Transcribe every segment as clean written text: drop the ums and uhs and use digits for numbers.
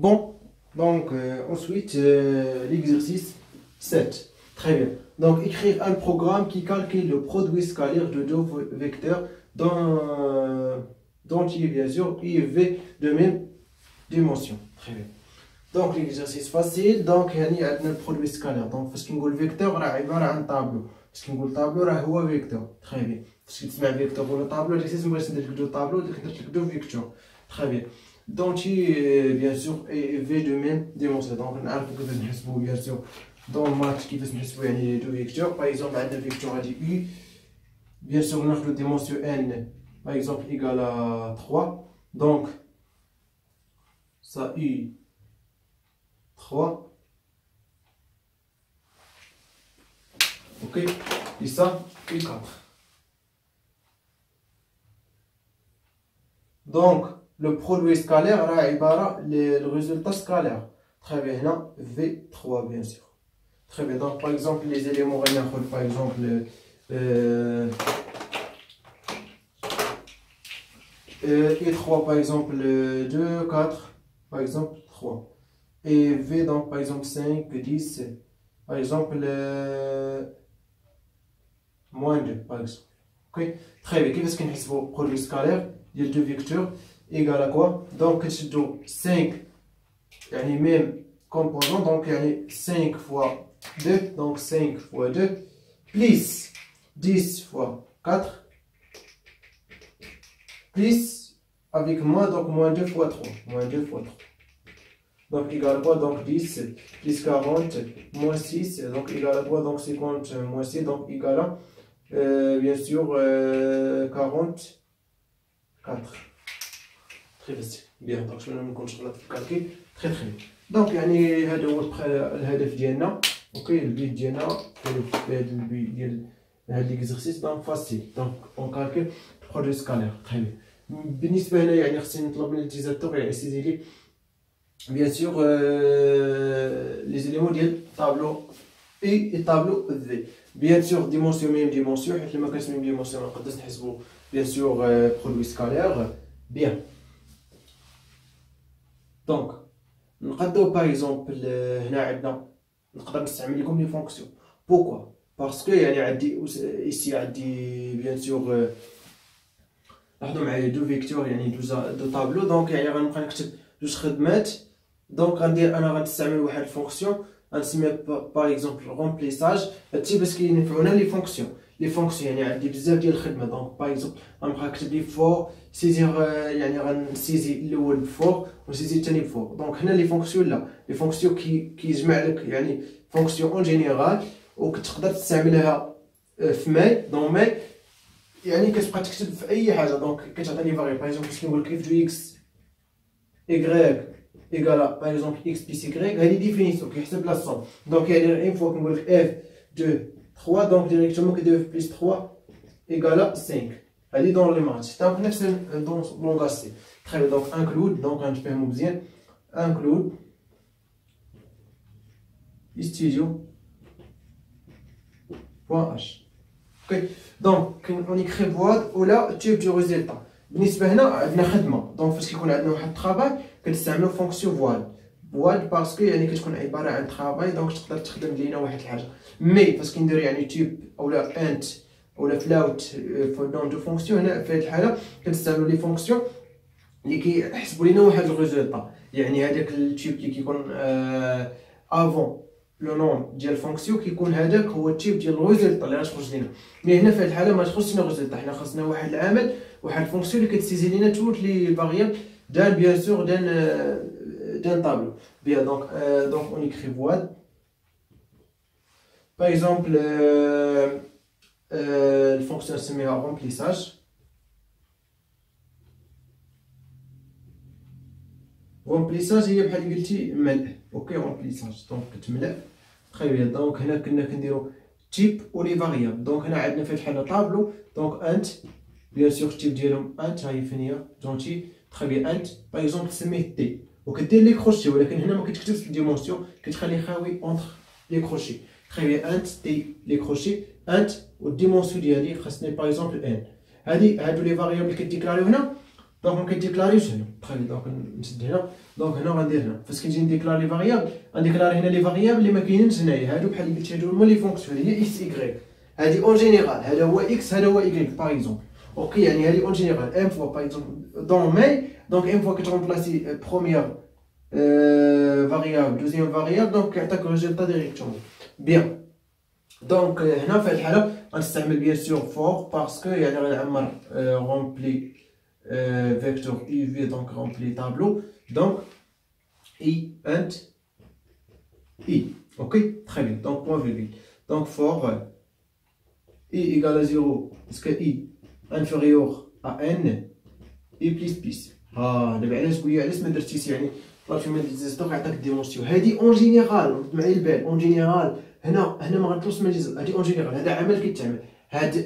Bon, donc ensuite l'exercice 7. Très bien. Donc écrire un programme qui calcule le produit scalaire de deux vecteurs dont il est bien sûr I et V de même dimension. Très bien. Donc l'exercice facile. Donc يعني عندنا البرودوي سكالير. دونك فاش كنقول فيكتور راه عباره عن طابلو. فاش كنقول طابلو راه هو فيكتور. تري بيان. فاش كتسمع فيكتور ولا طابلو ديك السيس بغيت ندير لك دو طابلو درت لك دو فيكتور. تري بيان. دونك بيان سور اي في دو ميم ديمونسيون. دونك نعرفو كيفاش نحسبو بيان سور دون مات كيفاش نحسبو يعني دو فيكتور. باغ اكزومبل عندنا فيكتور هادي U. بيان سور ناخدو ديمونسيون N باغ اكزومبل ايكال ا 3. دونك ça U 3. Ok, et ça, et 4. Donc, le produit scalaire, le résultat scalaire. Très bien, là, V3, bien sûr. Très bien, donc par exemple, les éléments, par exemple, E3, par exemple, 2, 4, par exemple, 3. Et V, donc par exemple 5, 10, par exemple moins 2, par exemple. Ok, très bien. Qu'est-ce qu'on a pour produit scalaire? Il y a deux vecteurs égal à quoi? Donc, c'est 5, il y a les mêmes composants, donc il y a 5 fois 2, donc 5 fois 2, plus 10 fois 4, plus avec moins, donc moins 2 fois 3, moins 2 fois 3. Donc égal à quoi? Donc 10 plus 40 moins 6, donc égal à quoi? Donc 50 moins 6, donc égal à bien sûr 44. Très facile. Bien, donc je vais nous contrôler le calcul très très bien. Donc يعني هذا هو الهدف ديالنا. اوكي البيت ديالنا في هذا البيت ديال هذا ليكزرسيس. دونك فاسيل. دونك اون كالكول برودوي سكالير. تري بيان. بالنسبه هنا يعني خصني نطلب من اليوتيزاتور يعني يسيدي لي bien sûr les éléments du tableau I et tableau V. Bien sûr dimension même dimension حيت لما كانت même dimension ما نقدرش نحسبوا bien sûr produit scalaire. Bien. Donc نقدروا par exemple هنا عندنا نقدر نستعمل لكم لي فونكسيون. Pourquoi? Parce que يعني عندي ici عندي bien sûr لاحظوا معايا دو فيكتور يعني دو طابلو. دونك يعني غنبقى نكتب جوج خدمات. دونك غندير انا غنستعمل واحد الفونكسيون غنسميها باغ اكزومبل رومبليساج. هادشي باش كينفعونا لي فونكسيون. لي فونكسيون يعني عندي بزاف ديال الخدمه. دونك باغ اكزومبل غنبقى نكتب لي فور سيزير يعني غنسيزي الاول بفور ونسيزي الثاني بفور. دونك هنا لي فونكسيون لا لي فونكسيون كيجمع لك يعني فونكسيون اون جينيرال وكتقدر تستعملها في ماي دون ماي يعني كتبقى تكتب في اي حاجه. دونك كتعطيني فاريبل باغ اكزومبل باش نقول لك اف دو اكس y égale à par exemple x plus y هذه définition كيحسب لا somme. donc يعني une fois كنقول لك f de 3 donc directement que 2 plus 3 égale à 5 هذه dans les maths. donc نفس dans langage C. très bien. donc include donc غنفهمو مزيان include studio.h. ok donc on écrit void ولا type du résultat. بالنسبه هنا عندنا خدمه. دونك فاش كيكون عندنا واحد الطرافاي كنستعملو فونكسيون فوال باسكو يعني كتكون عباره عن طرافاي. دونك تقدر تخدم لينا واحد الحاجه. مي فاش كندير يعني تيب اولا انت اولا فلاوت في نون دو فونكسيون هنا في هذه الحاله كنستعملو لي فونكسيون اللي كيحسبوا لينا واحد الريزولطا. يعني هذاك التيب اللي كيكون افون لو نوم ديال الفونكسيون كيكون هذاك هو التيب ديال الريزولطا اللي غتخرج لينا. مي هنا في هذه الحاله ما تخرجش لنا الريزولطا. حنا خاصنا واحد العامل واحد الفونكسيون اللي كتسيزي لينا توت لي فاريابل دان بيان سور دان طابلو. بيان دونك اون ايكري فواد باغ اكزومبل الفونكسيون نسميها رومبليساج. رومبليساج هي بحال قلتي ملء. اوكي رومبليساج دونك كتملأ. تري بيان. دونك هنا كنا كنديرو تيب ولي فاريابل. دونك هنا عندنا في الحاله طابلو. دونك انت بيان سور التيب ديالهم انت هاي فين هي جونتي. تري بيان. انت باغ اكزومبل تسميه تي وكدير لي كروشي ولكن هنا ما كتكتبش الديمونسيون كتخليه خاوي اونتر لي كروشي. تري بيان. انت تي لي كروشي انت والديمونسيون ديالي خاصني باغ اكزومبل ان. هادو لي فاريابل اللي كديكلاريو هنا. دونك ما كيديكلاريوش هنا. تخيل دونك نسد هنا، دونك هنا غندير هنا فاش كنجي نديكلاري لي فاريابل غنديكلاري هنا لي فاريابل اللي ما كاينينش هنايا، هادو بحال اللي قلت هادو هما لي فونكسيون، هي اكس ايكغيك، هادي اون جينيرال هذا هو اكس هذا هو ايكغيك باغ اكزومبل. اوكي يعني هادي اون جينيرال ام فوا باغ اكزومبل دون ماي، دونك ام فوا كترومبلاسي بروميير فاريابل دوزيام فاريابل دونك كيعطيك ريزولتا ديريكتومون. بيان دونك هنا في هاد الحاله غنستعمل بيان سور فور باسكو يعني غنعمر رومبلي vecteur UV donc rempli tableau donc I and I. Ok, très bien. Donc point virgule. Donc for I égale à 0 parce que I inférieur à n I plus. دابا علاش قولي علاش ما درتيش يعني طلعتي من الديزيستور عطاك ديمونسيون هادي اون جينيرال معايا البال اون جينيرال. هنا ما غنطلبش من الجزء هادي اون جينيرال هذا عمل كيتعمل هاد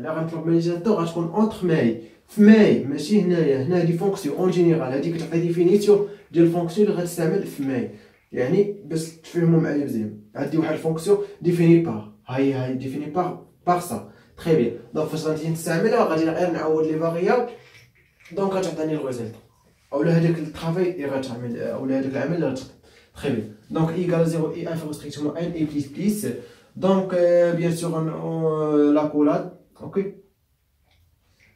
لا غنطلب من الجزء غتكون اونتر ماي في ماي ماشي هنايا. هنا هادي فونكسيون اون جينيرال هادي كتعطي ديفينيسيون ديال الفونكسيون اللي غتستعمل في ماي يعني باش تفهموا معايا مزيان. عندي واحد الفونكسيون ديفيني بار هاي ديفيني بار سا تري بيان. دونك فاش غادي نستعملها غادي غير نعوض لي فاريابل دونك غتعطيني الريزلت اولا هذاك الترافاي اللي غتعمل اولا هذاك العمل اللي غتخدم. تري بيان دونك اي ايكال 0 اي انفيريور ستريكتومون ان اي بليس دونك بيان سور لا كولاد. اوكي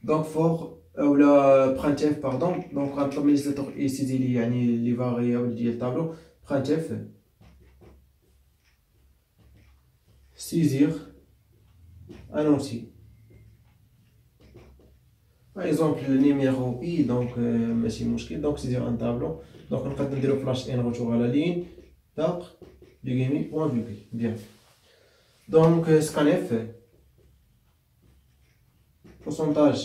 دونك فور اولا برانتيف باردون دونك غنطلب من ليزيتور يسيدي لي يعني لي فاريابل ديال الطابلو برانتيف سيزير ان اونتي par exemple le numéro I donc ماشي مشكل donc سيزير ان طابلو دونك نقدر نديرو فلاش ان روتور على لين تاق ليغيمي بوان فيغول. بيان دونك سكانيف pourcentage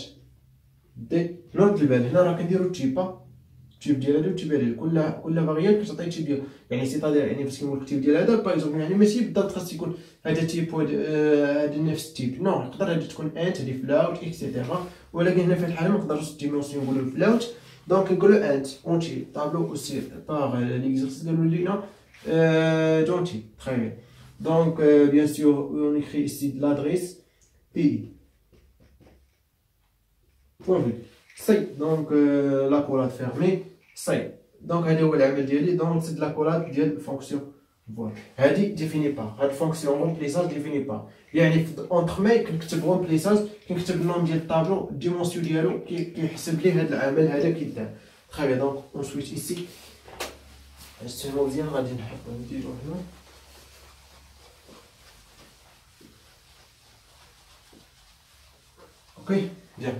دي نوض البال هنا راه كنديرو التيب ديال هادو والتيب ديال كل فاريابل كتعطي تيب ديال يعني سيتادير يعني فاش كنقول التيب ديال هذا باغ اكزومبل يعني ماشي بالضبط خاص يكون هذا تيب هذا نفس التيب نو يقدر هادي تكون انت هادي فلاوت اكسيتيرا ولكن هنا في الحاله ما نقدروش الديمونسيون نقولو فلاوت دونك نقولو انت اونتي طابلو اوسي باغ ليكزرسيس قالوا لينا دونتي تري بيان. دونك بيان سور اون ايكري ici l'adresse بي بوان سي دونك لا كولاد فيرمي سي دونك هذا هو العمل ديالي دونك نسد لا كولاد ديال الفونكسيون فوالا هادي ديفيني با هاد الفونكسيون رومبليساج ديفيني با يعني اونتر ماي كنكتب رومبليساج كنكتب النوم ديال الطابلو الديمونسيون ديالو كيحسب ليه هاد العمل هذا كيدار. تري بيان دونك اون سويت ايسي باش تفهمو مزيان غادي نحطو نديرو هنا. اوكي بيان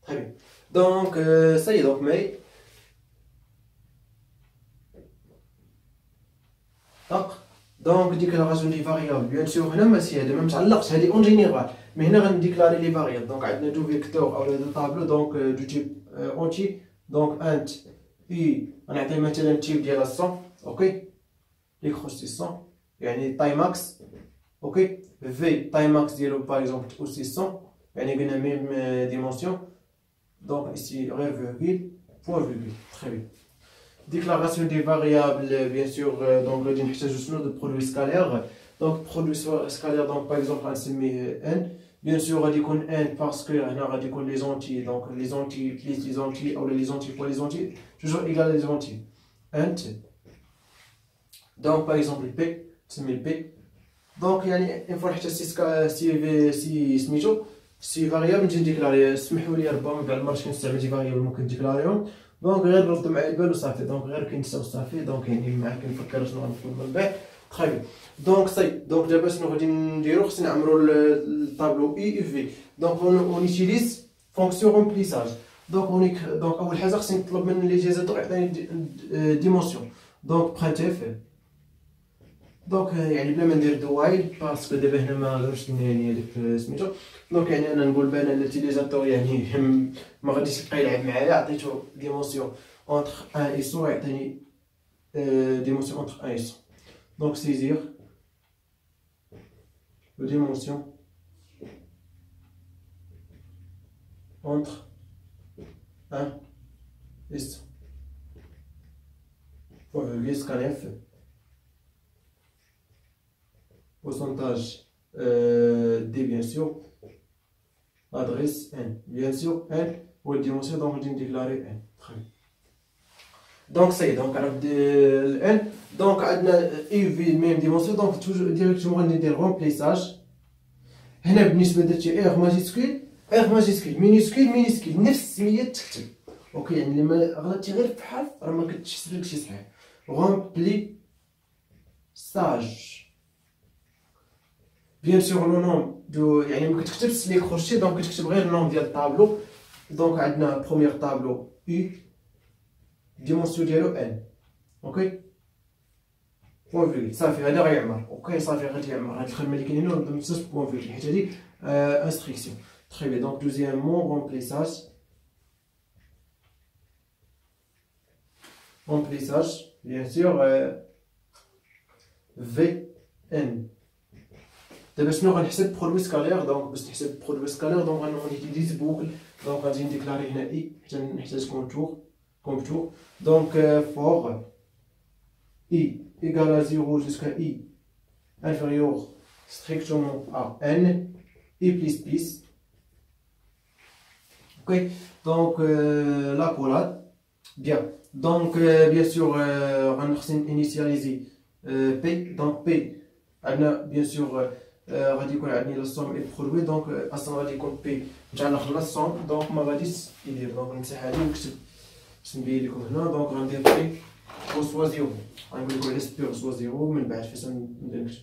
très bien donc ça y est donc mais دونك ديكلاراسيون لي فاريابل بيان سور هنا ماشي هذا ما متعلقش هذه اون جينيرال مي هنا غنديكلاري لي فاريابل دونك عندنا دو فيكتور اولا دو طابلو دونك دو تيب اونتي دونك انت اي غنعطي مثلا التيب ديال 100 اوكي ليكروس 100 يعني تاي ماكس اوكي في تاي ماكس ديالو باغ اكزومبل اوسي 100 يعني قلنا ميم ديمونسيون donc ici virgule point virgule. Très bien. Déclaration des variables bien sûr donc غادي نحتاجو شنو de produit scalaire donc produit scalaire donc par exemple غنسميه n bien sûr غادي يكون n parce que هنا غادي يكون les entiers donc les entiers plus les entiers ou les entiers fois les entiers toujours égal à les entiers int donc par exemple p تسمي p donc يعني une fois حتى سي سميتو سي فاريابل نجي نديكلاري سمحوا لي ربما بعض المرات كنستعمل شي فاريابل ممكن نديكلاريهم دونك غير رد معايا البال وصافي دونك غير كنسى وصافي دونك يعني معاك كنفكر شنو غنطلب من بعد. تري بيان دونك سي دونك دابا شنو غادي نديرو خصنا نعمرو الطابلو اي اف في دونك اون يوتيليز فونكسيون رومبليساج دونك دونك اول حاجه خصني نطلب من ليجيزاتور يعطيني ديمونسيون دونك برانتيف دونك يعني بلا ما ندير دو وايل باسكو دابا هنا ما غاديش يعني هذاك سميتو دونك يعني انا نقول بان اليوتيليزاتور يعني ما غاديش يبقى يلعب معايا عطيتو ديمونسيون اونتر ان اي سو يعطيني ديمونسيون اونتر ان اي سو دونك سيزير لو ديمونسيون اونتر ان اي سو فوالا سكانيف pourcentage D bien sûr, l'adresse N, bien sûr N ou la dimension, donc je vais déclarer N. Très bien. Donc ça y est, donc avec N, donc on a UV même dimension, donc toujours directement on dit remplissage. هنا بالنسبة درتي R ماجيسكول مينيسكول نفس السمية تكتب. اوكي يعني لما غلطتي غير في حرف راه ما كتحسبلكش شي صحيح. رومبلي ساج بيان سور لو نوم دو يعني ما كتكتبش لي كروشي، دونك كتكتب غير النوم ديال الطابلو. دونك عندنا بروميير طابلو U ديمونسيون ديالو N. اوكي بوان فيغيل صافي هذا غيعمر. اوكي صافي غادي يعمر هاد الخدمه اللي كاينه هنا متنساش بوان فيغيل حيت هادي انستركسيون. تري بيان. دونك دوزيامون remplissage bien sûr VN. دابا شنو غنحسب برودوي سكالير؟ دونك باش تحسب برودوي سكالير دونك غنوتيليز بوكل. دونك غادي نديكلاري هنا اي حتى نحتاج كونتور. دونك فور اي égal à 0 jusqu'à i inférieur strictement à n i plus. Ok, donc l'accolade. Bien, donc bien sûr on va initialiser P. Donc P bien sûr غادي يكون عندي لا سوم اي برودوي. دونك اصلا غادي يكون بي متعلق لا سوم، دونك ما غاديش يدير. دونك نمسح هادي ونكتب باش نبين لكم هنا. دونك غندير بي وسوا زيرو، غنقول لكم علاش بي وسوا زيرو من بعد فاش نبدا نكتب.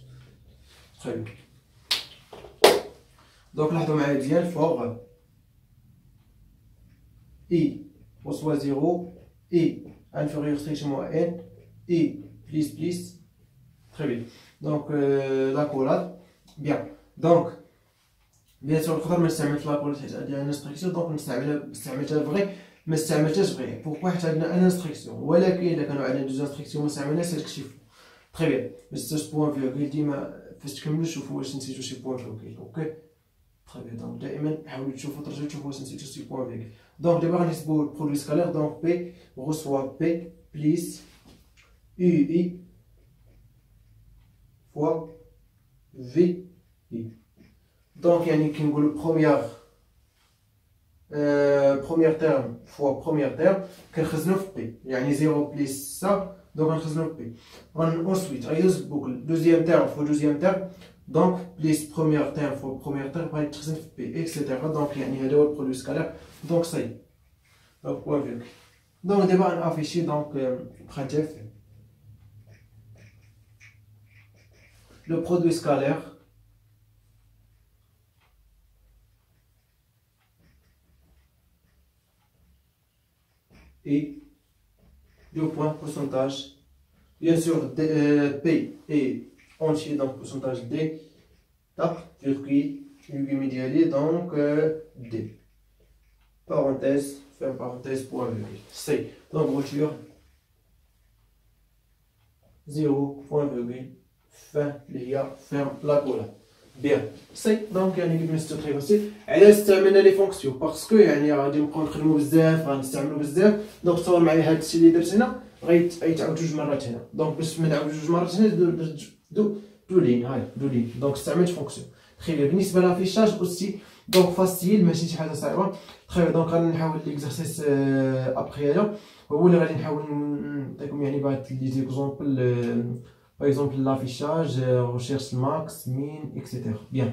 تري بيان. دونك لاحظوا معايا مزيان فوق اي وسوا زيرو اي inférieur strictement à n i plus. Très bien. Donc l'accolade. Bien. Donc bien sûr نقدر ما نستعملش لاكولاد حيت عندي انستركسيون. دونك استعملتها فغي ما استعملتهاش فغي. بوركوا حيت عندنا ان انستركسيون، ولكن الا كانوا عندنا دوز انستركسيون ما استعملناش تكتشفوا. تري بيان. ما تنساوش بوان فيغول ديما فاش تكملوا شوفوا واش نسيتو شي بوان فيغول. اوكي تري بيان. دونك دائما حاولوا تشوفوا ترجعوا تشوفوا واش نسيتو شي بوان فيغول. دونك دابا غنحسبوا البرودوي سكالير. دونك بي reçoit P plus UI fois VI. Donc يعني كي نقولوا première terme fois première terme كنخزنو في P، يعني 0 plus ça donc غنخزنو في P. ensuite غيدوز بوكل deuxième terme fois deuxième terme donc plus première terme fois première terme غادي تخزن في P etc. donc يعني هذا هو البرودوي سكالير. donc صاي donc point virgule. Donc دابا غنافيشي دونك بخاتيف لو برودوي سكالير et deux points pourcentage. Bien sûr P est entier donc pourcentage D tac virgule demi donc D parenthèse ferme parenthèse point virgule. C'est donc voiture 0 point virgule fin اللي هي ferme la cola. Bien سي دونك يعني كيف نستخدم فاسيل. علاش استعملنا لي فونكسيون؟ باسكو يعني غادي نبقاو نخدمو بزاف غنستعملو بزاف. دونك تصور معايا هاد الشيء اللي درت هنا غيتعاود جوج مرات هنا. دونك باش ما نعاود جوج مرات هنا دو لين هاي دو لين. دونك استعملت فونكسيون. تخي بيان. بالنسبه لافيشاج اوسي دونك فاسيل ماشي شي حاجه صعيبه. تخي بيان. دونك غنحاول ليكزارسيس ابخي هذا هو اللي غادي نحاول نعطيكم يعني بعض لي زيكزومبل. Par exemple l'affichage, recherche max, min, etc. Bien.